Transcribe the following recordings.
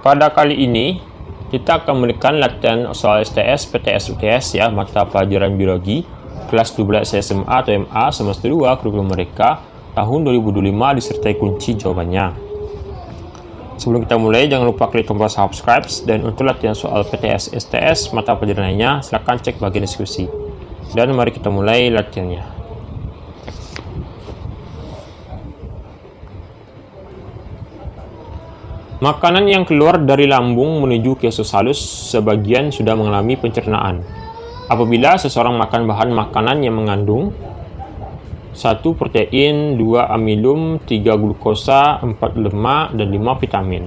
Pada kali ini kita akan memberikan latihan soal STS, PTS, UTS ya, mata pelajaran biologi kelas 12 SMA atau MA semester 2 kurikulum mereka tahun 2025 disertai kunci jawabannya. Sebelum kita mulai, jangan lupa klik tombol subscribe, dan untuk latihan soal PTS, STS, mata pelajaran lainnya silahkan cek bagian diskusi. Dan mari kita mulai latihannya. Makanan yang keluar dari lambung menuju ke usus halus sebagian sudah mengalami pencernaan. Apabila seseorang makan bahan makanan yang mengandung 1 protein, 2 amilum, 3 glukosa, 4 lemak, dan 5 vitamin.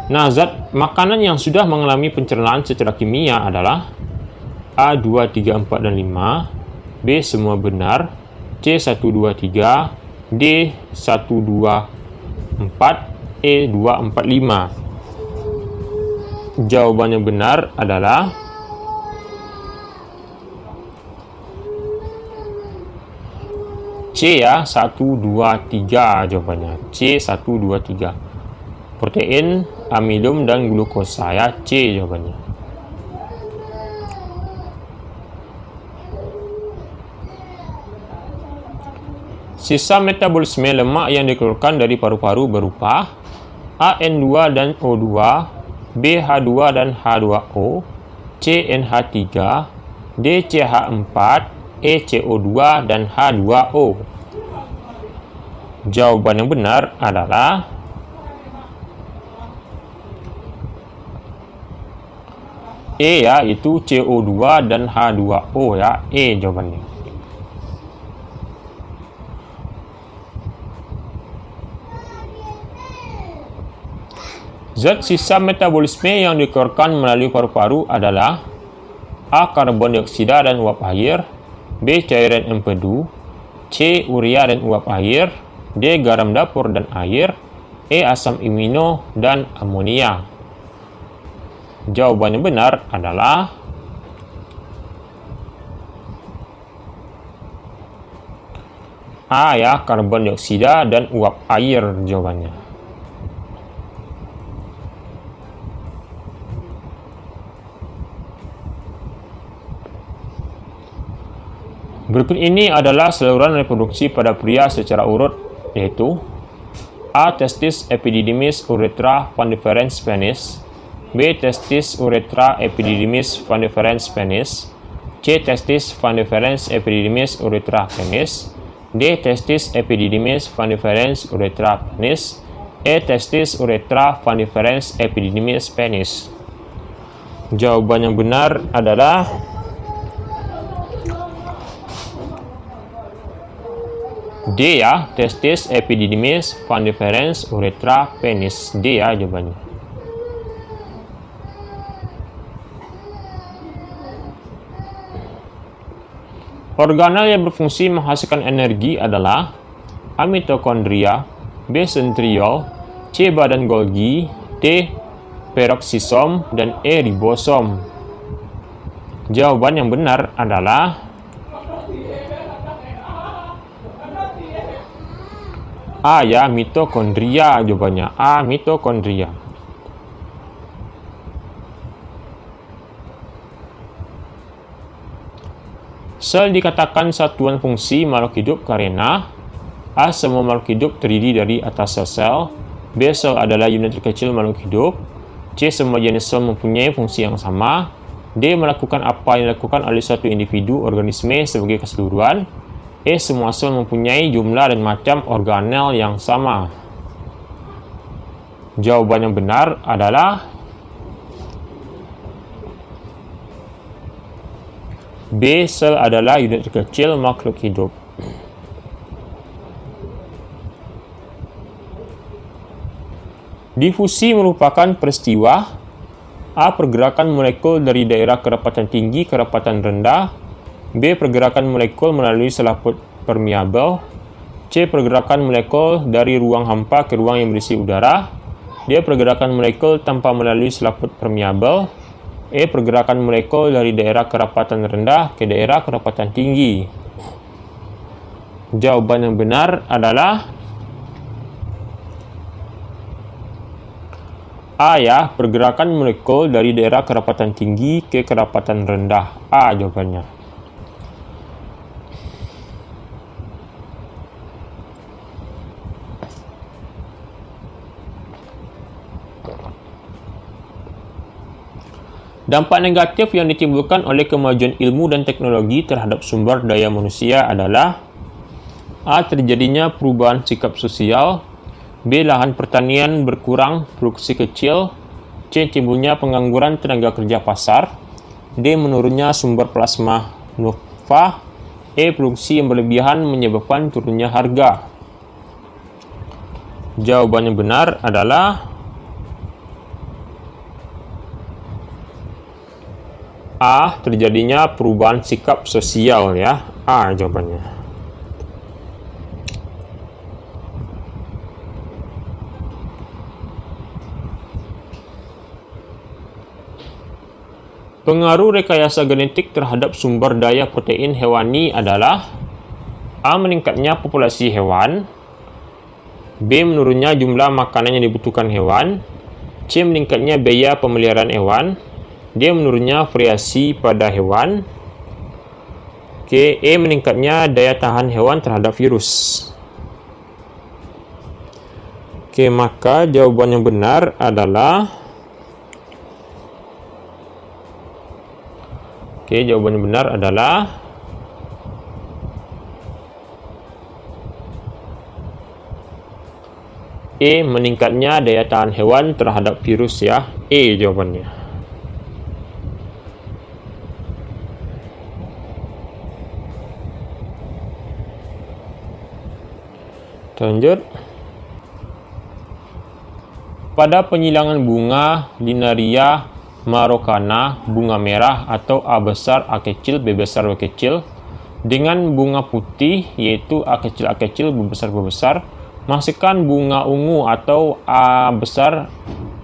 Nah, zat makanan yang sudah mengalami pencernaan secara kimia adalah A 2, 3, 4, dan 5, B semua benar, C 1, 2, 3, D 1, 2, 4, E 2, 4, 5. Jawabannya benar adalah C ya, 1, 2, 3 jawabannya. C 1, 2, 3. Protein, amilum, dan glukosa ya, C jawabannya. Sisa metabolisme lemak yang dikeluarkan dari paru-paru berupa A N2 dan O2, B H2 dan H2O, C NH3, D CH4, E CO2, dan H2O. Jawaban yang benar adalah E ya, itu CO2 dan H2O ya, E jawabannya. Zat sisa metabolisme yang dikeluarkan melalui paru-paru adalah A. Karbon dioksida dan uap air, B. Cairan empedu, C. Urea dan uap air, D. Garam dapur dan air, E. Asam amino dan amonia. Jawaban yang benar adalah A ya, karbon dioksida dan uap air jawabannya. Berikut ini adalah saluran reproduksi pada pria secara urut, yaitu A. Testis, epididymis, uretra, fundiferens, penis, B. Testis, uretra, epididymis, fundiferens, penis, C. Testis, fundiferens, epididymis, uretra, penis, D. Testis, epididymis, fundiferens, uretra, penis, E. Testis, uretra, fundiferens, epididymis, penis. Jawaban yang benar adalah D ya, testis, epididymis, fundiferens, uretra, penis. D ya jawabannya. Organel yang berfungsi menghasilkan energi adalah A. Mitokondria, B. Sentriol, C. Badan Golgi, D. Peroksisom, dan E. Ribosom. Jawaban yang benar adalah A ya, mitokondria jawabannya. A. Mitokondria. Sel dikatakan satuan fungsi makhluk hidup karena A. Semua makhluk hidup terdiri dari atas sel-sel, B. Sel adalah unit terkecil makhluk hidup, C. Semua jenis sel mempunyai fungsi yang sama, D. Melakukan apa yang dilakukan oleh suatu individu organisme sebagai keseluruhan, E. Semua sel mempunyai jumlah dan macam organel yang sama. Jawaban yang benar adalah B. Sel adalah unit terkecil makhluk hidup. Difusi merupakan peristiwa A. Pergerakan molekul dari daerah kerapatan tinggi ke kerapatan rendah, B. Pergerakan molekul melalui selaput permeabel, C. Pergerakan molekul dari ruang hampa ke ruang yang berisi udara, D. Pergerakan molekul tanpa melalui selaput permeabel, E. Pergerakan molekul dari daerah kerapatan rendah ke daerah kerapatan tinggi. Jawaban yang benar adalah A ya, pergerakan molekul dari daerah kerapatan tinggi ke kerapatan rendah. A jawabannya. Dampak negatif yang ditimbulkan oleh kemajuan ilmu dan teknologi terhadap sumber daya manusia adalah A. Terjadinya perubahan sikap sosial. B. Lahan pertanian berkurang, produksi kecil. C. Timbulnya pengangguran tenaga kerja pasar. D. Menurunnya sumber plasma nova. E. Produksi yang berlebihan menyebabkan turunnya harga. Jawaban yang benar adalah A. Terjadinya perubahan sikap sosial ya. A jawabannya. Pengaruh rekayasa genetik terhadap sumber daya protein hewani adalah A. Meningkatnya populasi hewan. B. Menurunnya jumlah makanan yang dibutuhkan hewan. C. Meningkatnya biaya pemeliharaan hewan. D. Menurunnya variasi pada hewan. E. Meningkatnya daya tahan hewan terhadap virus. Maka jawaban yang benar adalah jawaban yang benar adalah E. Meningkatnya daya tahan hewan terhadap virus ya. E jawabannya. Lanjut. Pada penyilangan bunga Linaria marokana, bunga merah atau A besar, A kecil, B besar, B kecil, dengan bunga putih yaitu A kecil, A kecil, B besar, B besar, masukkan bunga ungu atau A besar,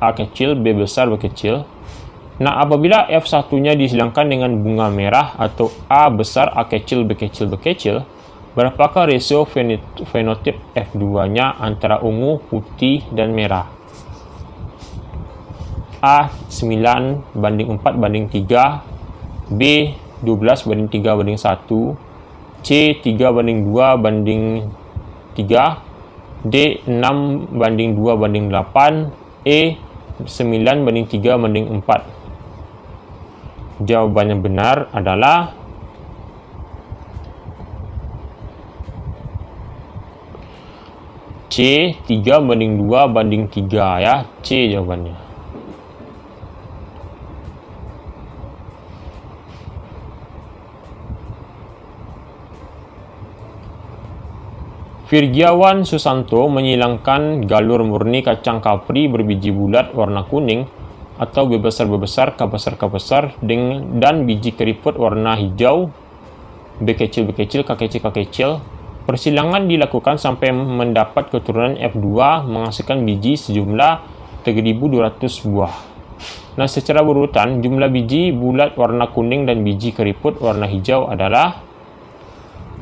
A kecil, B besar, B kecil. Nah, apabila F1-nya disilangkan dengan bunga merah atau A besar, A kecil, B kecil, B kecil, berapakah rasio fenotip F2-nya antara ungu, putih, dan merah? A. 9 banding 4 banding 3. B. 12 banding 3 banding 1. C. 3 banding 2 banding 3. D. 6 banding 2 banding 8. E. 9 banding 3 banding 4. Jawaban yang benar adalah C. 3 banding 2 banding 3 ya. C jawabannya. Virgiawan Susanto menyilangkan galur murni kacang kapri berbiji bulat warna kuning atau B besar, B besar, K besar, K besar, dan biji keriput warna hijau, B kecil, B kecil, K kecil, K kecil. Persilangan dilakukan sampai mendapat keturunan F2 menghasilkan biji sejumlah 3.200 buah. Nah, secara berurutan, jumlah biji bulat warna kuning dan biji keriput warna hijau adalah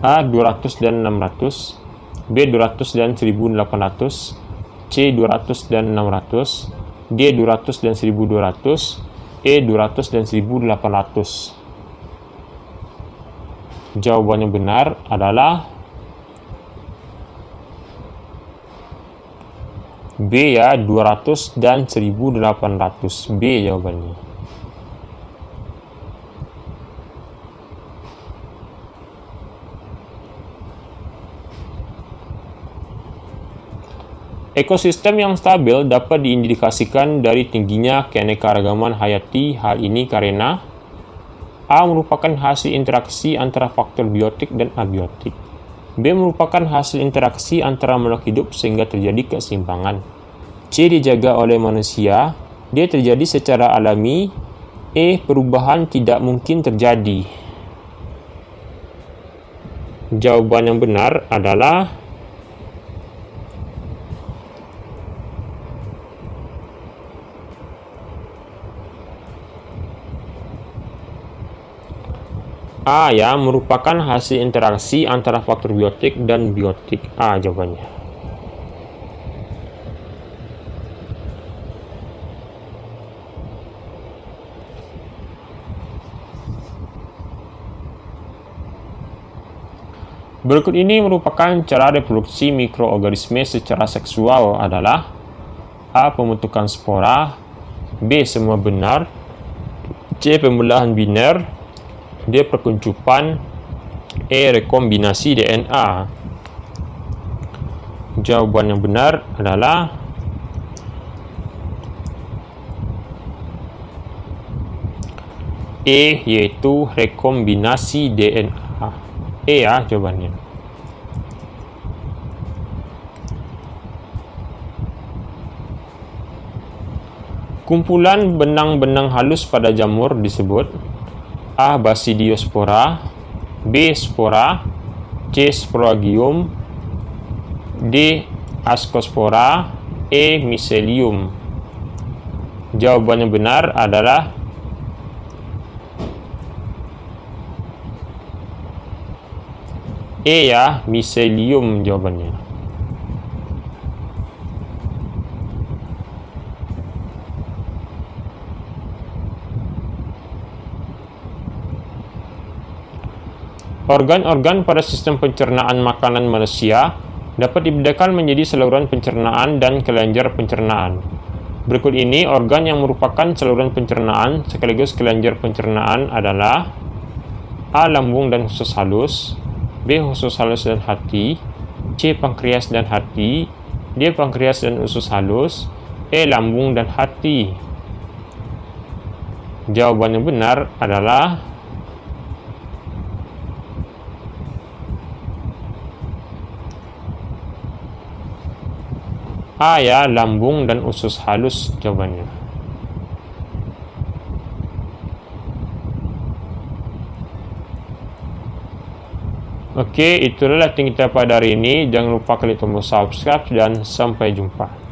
A. 200 dan 600, B. 200 dan 1800, C. 200 dan 600, D. 200 dan 1200, E. 200 dan 1800. Jawaban yang benar adalah B ya, 200 dan 1800. B jawabannya. Ekosistem yang stabil dapat diindikasikan dari tingginya keanekaragaman hayati. Hal ini karena A. merupakan hasil interaksi antara faktor biotik dan abiotik. B. merupakan hasil interaksi antara makhluk hidup sehingga terjadi keseimbangan. C. dijaga oleh manusia. D. terjadi secara alami. E. perubahan tidak mungkin terjadi. Jawaban yang benar adalah A ya, merupakan hasil interaksi antara faktor biotik dan biotik. A jawabannya. Berikut ini merupakan cara reproduksi mikroorganisme secara seksual adalah A. Pembentukan spora, B. Semua benar, C. Pembelahan biner, D. Perkuncupan, E. Rekombinasi DNA. Jawaban yang benar adalah E, yaitu rekombinasi DNA. E ya jawabannya. Kumpulan benang-benang halus pada jamur disebut A. Basidiospora, B. Spora, C. Sporagium, D. Ascospora, E. Mycelium. Jawaban yang benar adalah E ya, Mycelium jawabannya. Organ-organ pada sistem pencernaan makanan manusia dapat dibedakan menjadi saluran pencernaan dan kelenjar pencernaan. Berikut ini organ yang merupakan saluran pencernaan sekaligus kelenjar pencernaan adalah A. Lambung dan usus halus, B. Usus halus dan hati, C. Pankreas dan hati, D. Pankreas dan usus halus, E. Lambung dan hati. Jawaban yang benar adalah A ya, lambung dan usus halus jawabannya. Oke, itulah latihan kita pada hari ini. Jangan lupa klik tombol subscribe dan sampai jumpa.